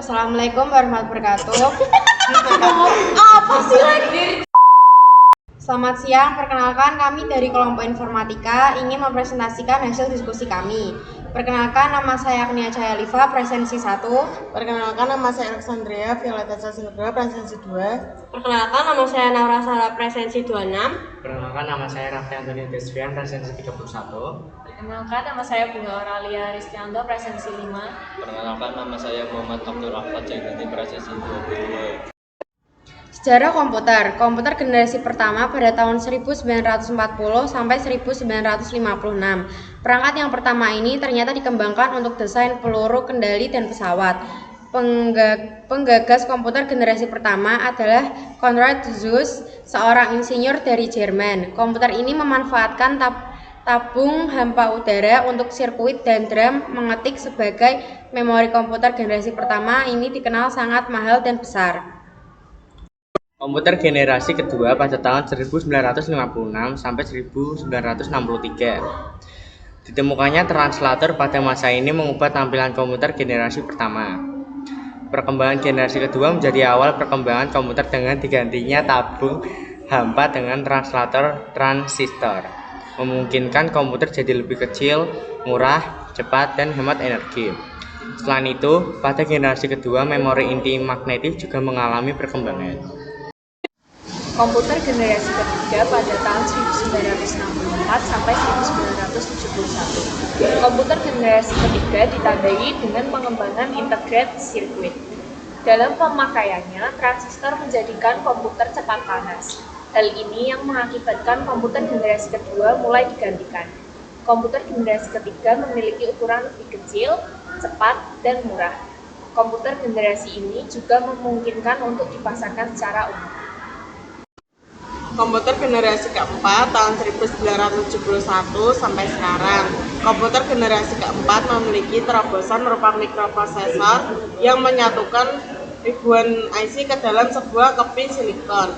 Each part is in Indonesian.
Assalamualaikum warahmatullahi wabarakatuh. Apa sih lagi? Selamat siang, perkenalkan kami dari kelompok informatika ingin mempresentasikan hasil diskusi kami. Perkenalkan, nama saya Agnia Cahaya Liva, presensi 1. Perkenalkan, nama saya Alexandria Violeta Sasingapura, presensi 2. Perkenalkan, nama saya Naura Sara, presensi 26. Perkenalkan, nama saya Raffi Antoni Desvian, presensi 31. Perkenalkan, nama saya Bunga Oralia Ristianto, presensi 5. Perkenalkan, nama saya Muhammad Abdul Rahmat Jaganti, presensi 22. Sejarah komputer. Komputer generasi pertama pada tahun 1940 sampai 1956. Perangkat yang pertama ini ternyata dikembangkan untuk desain peluru kendali dan pesawat. Penggagas komputer generasi pertama adalah Konrad Zuse, seorang insinyur dari Jerman. Komputer ini memanfaatkan tabung hampa udara untuk sirkuit dan drum mengetik sebagai memori. Komputer generasi pertama ini dikenal sangat mahal dan besar. Komputer generasi kedua pada tahun 1956 sampai 1963. Ditemukannya translator pada masa ini mengubah tampilan komputer generasi pertama. Perkembangan generasi kedua menjadi awal perkembangan komputer dengan digantinya tabung hampa dengan translator transistor, memungkinkan komputer jadi lebih kecil, murah, cepat, dan hemat energi. Selain itu, pada generasi kedua memori inti magnetik juga mengalami perkembangan. Komputer generasi ketiga pada tahun 1964 sampai 1971. Komputer generasi ketiga ditandai dengan pengembangan integrated circuit. Dalam pemakaiannya, transistor menjadikan komputer cepat panas. Hal ini yang mengakibatkan komputer generasi kedua mulai digantikan. Komputer generasi ketiga memiliki ukuran lebih kecil, cepat, dan murah. Komputer generasi ini juga memungkinkan untuk dipasarkan secara umum. Komputer generasi keempat tahun 1971 sampai sekarang. Komputer generasi keempat memiliki terobosan berupa mikroprosesor yang menyatukan ribuan IC ke dalam sebuah keping silikon.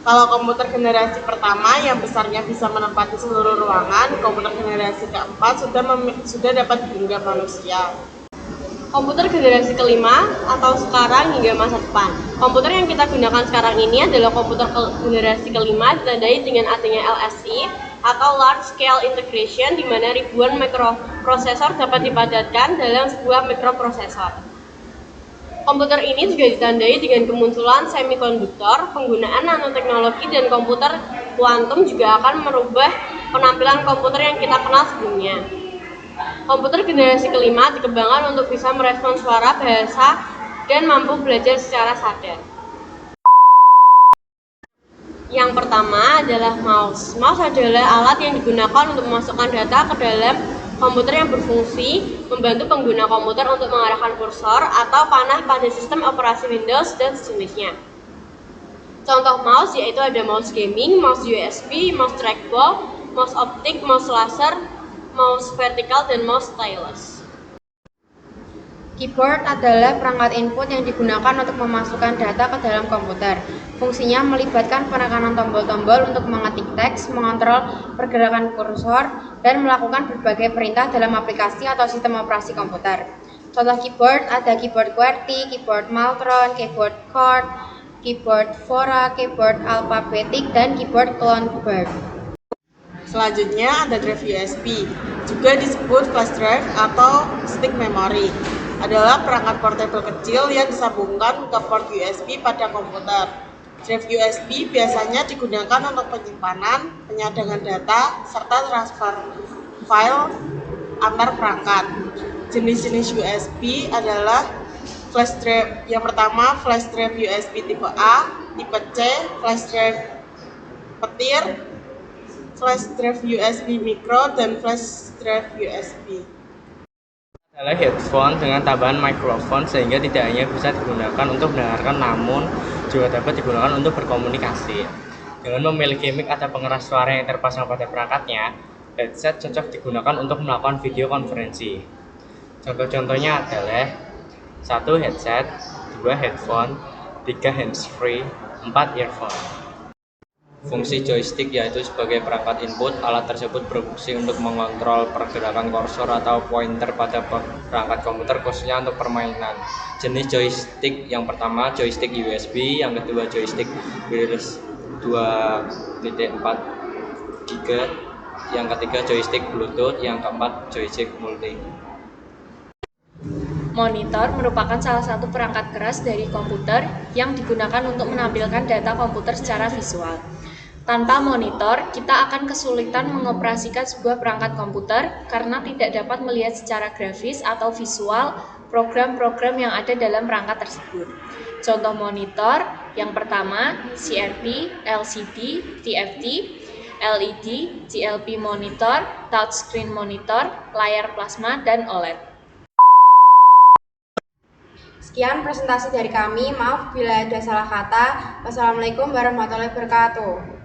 Kalau komputer generasi pertama yang besarnya bisa menempati seluruh ruangan, komputer generasi keempat sudah dapat digenggam manusia. Komputer generasi kelima atau sekarang hingga masa depan. Komputer yang kita gunakan sekarang ini adalah komputer generasi kelima ditandai dengan adanya LSI atau Large Scale Integration, di mana ribuan mikroprosesor dapat dipadatkan dalam sebuah mikroprosesor. Komputer ini juga ditandai dengan kemunculan semikonduktor, penggunaan nanoteknologi, dan komputer kuantum juga akan merubah penampilan komputer yang kita kenal sebelumnya. Komputer generasi kelima dikembangkan untuk bisa merespons suara, bahasa, dan mampu belajar secara sadar. Yang pertama adalah mouse. Mouse adalah alat yang digunakan untuk memasukkan data ke dalam komputer yang berfungsi membantu pengguna komputer untuk mengarahkan kursor atau panah pada sistem operasi Windows dan sejenisnya. Contoh mouse yaitu ada mouse gaming, mouse USB, mouse trackball, mouse optik, mouse laser, mouse vertikal, dan mouse stylus. Keyboard adalah perangkat input yang digunakan untuk memasukkan data ke dalam komputer. Fungsinya melibatkan penekanan tombol-tombol untuk mengetik teks, mengontrol pergerakan kursor, dan melakukan berbagai perintah dalam aplikasi atau sistem operasi komputer. Contoh keyboard ada keyboard QWERTY, keyboard Maltron, keyboard QWERTY, keyboard Fora, keyboard alfabetik, dan keyboard Clonebird. Selanjutnya ada drive USB, juga disebut flash drive atau stick memory. Adalah perangkat portable kecil yang disambungkan ke port USB pada komputer. Drive USB biasanya digunakan untuk penyimpanan, penyadangan data, serta transfer file antar perangkat. Jenis-jenis USB adalah flash drive. Yang pertama, flash drive USB tipe A, tipe C, flash drive petir, flash drive USB micro, dan flash drive USB. Adalah headphone dengan tambahan mikrofon sehingga tidak hanya bisa digunakan untuk mendengarkan namun juga dapat digunakan untuk berkomunikasi. Dengan memiliki mic atau pengeras suara yang terpasang pada perangkatnya, headset cocok digunakan untuk melakukan video konferensi. Contoh-contohnya adalah 1 headset, 2 headphone, 3 handsfree, 4 earphone. Fungsi joystick yaitu sebagai perangkat input. Alat tersebut berfungsi untuk mengontrol pergerakan kursor atau pointer pada perangkat komputer khususnya untuk permainan. Jenis joystick yang pertama joystick USB, yang kedua joystick wireless 2.4 GHz, yang ketiga joystick Bluetooth, yang keempat joystick multi. Monitor merupakan salah satu perangkat keras dari komputer yang digunakan untuk menampilkan data komputer secara visual. Tanpa monitor, kita akan kesulitan mengoperasikan sebuah perangkat komputer karena tidak dapat melihat secara grafis atau visual program-program yang ada dalam perangkat tersebut. Contoh monitor yang pertama, CRT, LCD, TFT, LED, GLP monitor, touchscreen monitor, layar plasma, dan OLED. Sekian presentasi dari kami. Maaf bila ada salah kata. Wassalamualaikum warahmatullahi wabarakatuh.